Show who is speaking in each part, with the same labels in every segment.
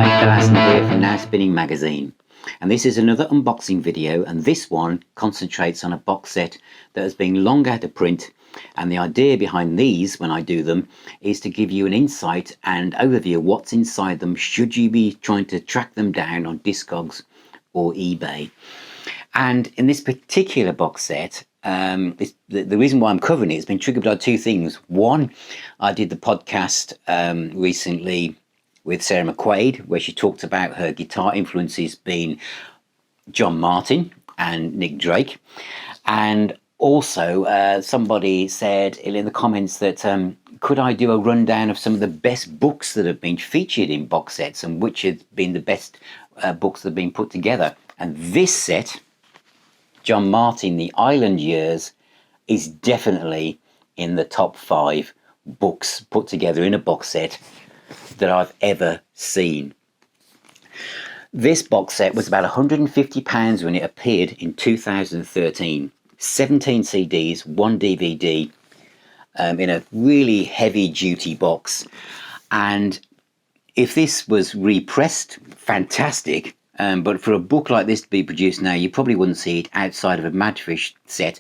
Speaker 1: Hi, Aston here from Now Spinning Magazine, and this is another unboxing video, and this one concentrates on a box set that has been long out of print. And the idea behind these, when I do them, is to give you an insight and overview of what's inside them should you be trying to track them down on Discogs or eBay. And in this particular box set, the reason why I'm covering it has been triggered by two things. One, I did the podcast recently with Sarah McQuaid, where she talked about her guitar influences being John Martyn and Nick Drake. And also somebody said in the comments that could I do a rundown of some of the best books that have been featured in box sets and which have been the best books that have been put together. And this set, John Martyn, The Island Years, is definitely in the top 5 books put together in a box set that I've ever seen. This box set was about £150 when it appeared in 2013. 17 CDs, 1 DVD, in a really heavy duty box. And if this was repressed, fantastic. But for a book like this to be produced now, you probably wouldn't see it outside of a Madfish set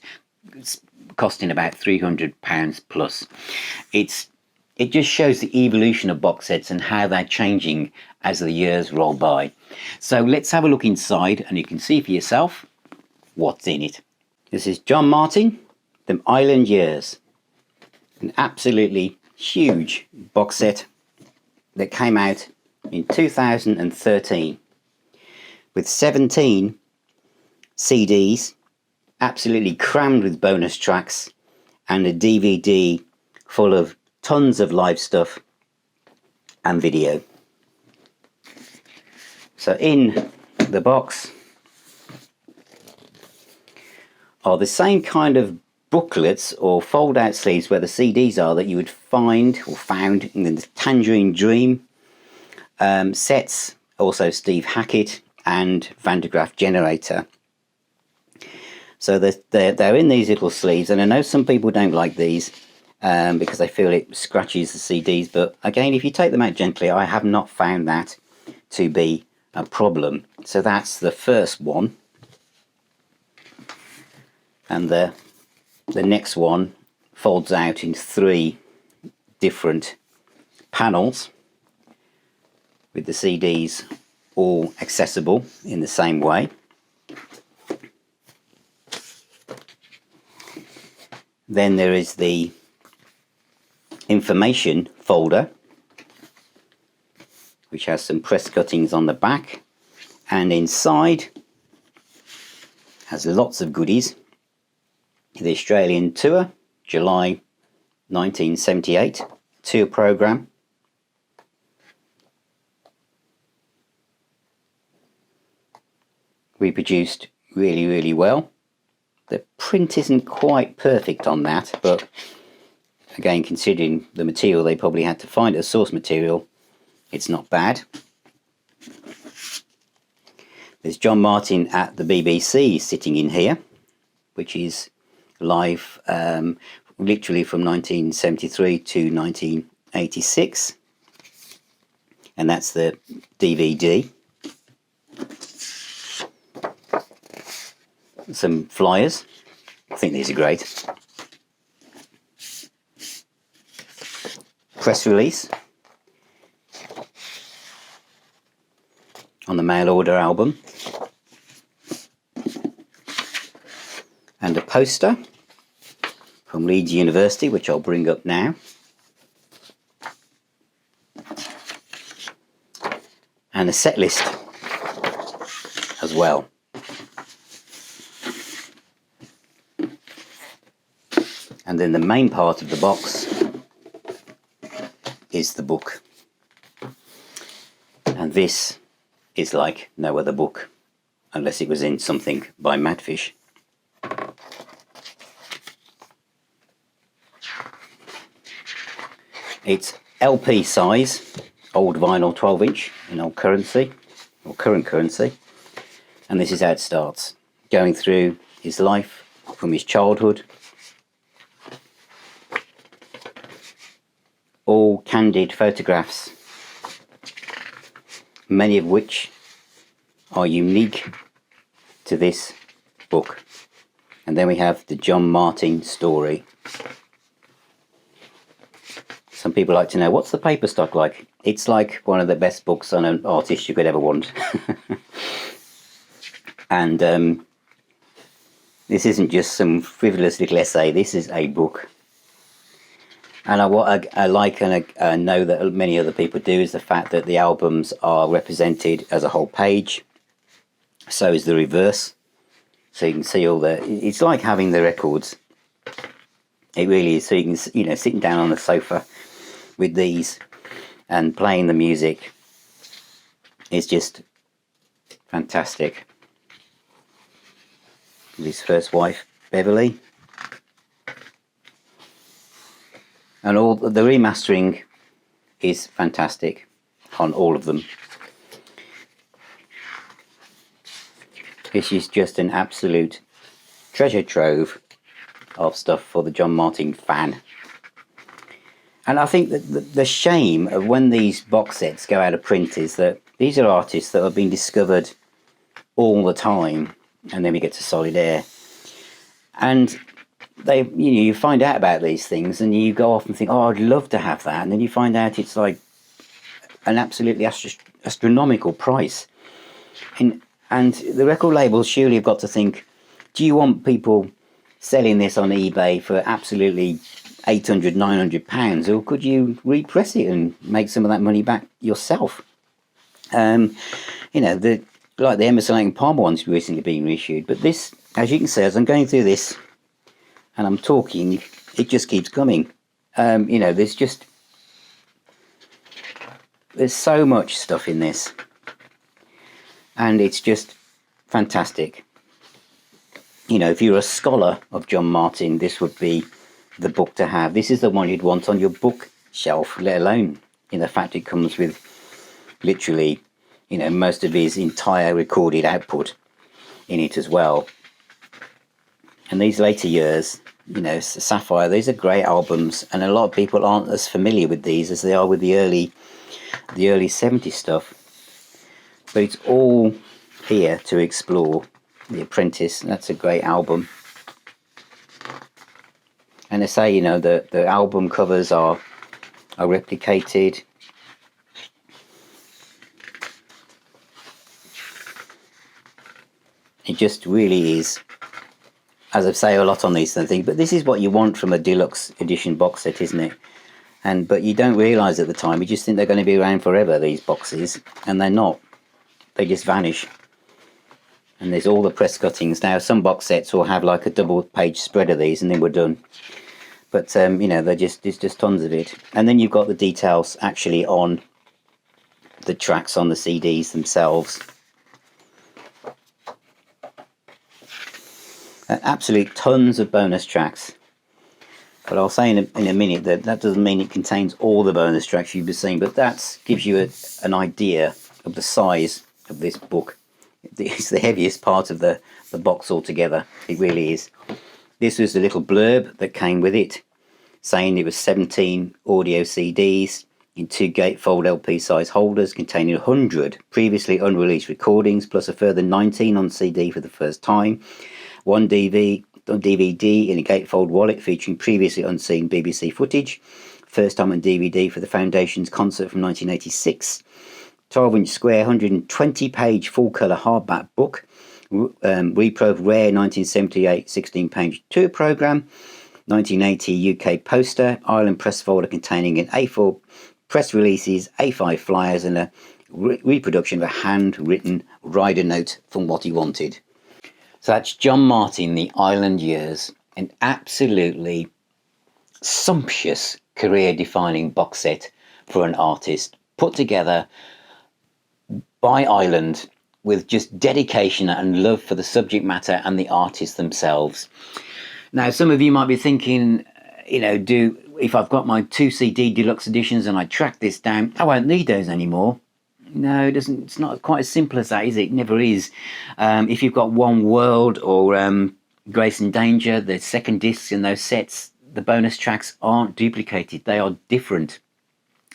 Speaker 1: costing about £300 plus. It just shows the evolution of box sets and how they're changing as the years roll by. So let's have a look inside and you can see for yourself what's in it. This is John Martyn, The Island Years. An absolutely huge box set that came out in 2013 with 17 CDs, absolutely crammed with bonus tracks, and a DVD full of tons of live stuff and video. So in the box are the same kind of booklets or fold out sleeves where the CDs are that you would find or found in the Tangerine Dream sets, also Steve Hackett and Van de Graaff Generator. So they're in these little sleeves, and I know some people don't like these because they feel it scratches the CDs, but again, if you take them out gently, I have not found that to be a problem. So that's the first one, and the next one folds out in 3 different panels with the CDs all accessible in the same way. Then there is the information folder, which has some press cuttings on the back, and inside has lots of goodies. The Australian tour, July 1978 tour program. Reproduced really well. The print isn't quite perfect on that, but again, considering the material they probably had to find as source material, it's not bad. There's John Martyn at the BBC sitting in here, which is live literally from 1973 to 1986, and that's the DVD. Some flyers. I think these are great. Press release on the mail order album, and a poster from Leeds University, which I'll bring up now, and a set list as well. And then the main part of the box is the book. And this is like no other book, unless it was in something by Madfish. It's LP size, old vinyl 12-inch in old currency, or current currency. And this is how it starts, going through his life from his childhood, all candid photographs many of which are unique to this book. And then we have the John Martyn story. Some people like to know, what's the paper stock like? It's like one of the best books on an artist you could ever want. And this isn't just some frivolous little essay, this is a book. And what I like and I know that many other people do is the fact that the albums are represented as a whole page. So is the reverse. So you can see all the... It's like having the records. It really is. So you can, you know, sitting down on the sofa with these and playing the music is just fantastic. His first wife, Beverly. And all the remastering is fantastic on all of them. This is just an absolute treasure trove of stuff for the John Martyn fan. And I think that the shame of when these box sets go out of print is that these are artists that have been discovered all the time, and then we get to Solid Air. And they, you know, you find out about these things and you go off and think, oh, I'd love to have that, and then you find out it's like an absolutely astronomical price. And the record labels surely have got to think, do you want people selling this on eBay for absolutely £800-900, or could you repress it and make some of that money back yourself? You know, like the Emerson, Lake and Palmer one's recently been reissued, but this, as you can see, as I'm going through this and I'm talking, it just keeps coming. You know, there's so much stuff in this, and it's just fantastic. You know, if you're a scholar of John Martyn, this would be the book to have. This is the one you'd want on your bookshelf, let alone in the fact it comes with literally, you know, most of his entire recorded output in it as well. And these later years, you know, Sapphire, these are great albums, and a lot of people aren't as familiar with these as they are with the early 70s stuff. But it's all here to explore. The Apprentice, that's a great album. And they say, you know, the album covers are replicated. It just really is, as I say a lot on these things, but this is what you want from a deluxe edition box set, isn't it? But you don't realise at the time, you just think they're going to be around forever, these boxes, and they're not. They just vanish. And there's all the press cuttings. Now, some box sets will have like a double page spread of these and then we're done. But, you know, there's just tons of it. And then you've got the details actually on the tracks on the CDs themselves. Absolute tons of bonus tracks. But I'll say in a minute that doesn't mean it contains all the bonus tracks you've been seeing, but that gives you an idea of the size of this book. It's the heaviest part of the box altogether. It really is. This was the little blurb that came with it, saying it was 17 audio CDs in 2 Gatefold LP size holders containing 100 previously unreleased recordings, plus a further 19 on CD for the first time, 1 DVD in a Gatefold wallet featuring previously unseen BBC footage, first time on DVD for the Foundation's concert from 1986, 12-inch square 120-page full-colour hardback book, Repro rare 1978 16-page tour programme, 1980 UK poster, Ireland press folder containing an A4 press releases, A5 flyers and a reproduction of a handwritten rider note from What He Wanted. So that's John Martyn, The Island Years, an absolutely sumptuous career-defining box set for an artist, put together by Ireland with just dedication and love for the subject matter and the artists themselves. Now, some of you might be thinking, you know, if I've got my 2 CD deluxe editions and I track this down, I won't need those anymore. No, it doesn't. It's not quite as simple as that, is it? It never is. If you've got One World or Grace and Danger, the second discs in those sets, the bonus tracks aren't duplicated. They are different.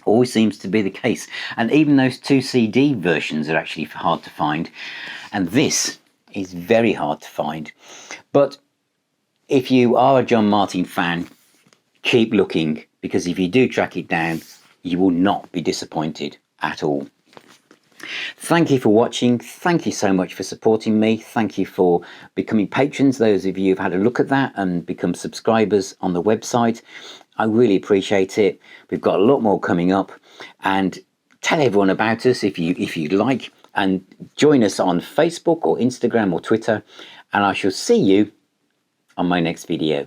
Speaker 1: Always seems to be the case. And even those 2 CD versions are actually hard to find. And this is very hard to find. But if you are a John Martyn fan, keep looking, because if you do track it down, you will not be disappointed at all. Thank you for watching. Thank you so much for supporting me. Thank you for becoming patrons, those of you who've had a look at that and become subscribers on the website. I really appreciate it. We've got a lot more coming up, and tell everyone about us if you'd like, and join us on Facebook or Instagram or Twitter, and I shall see you on my next video.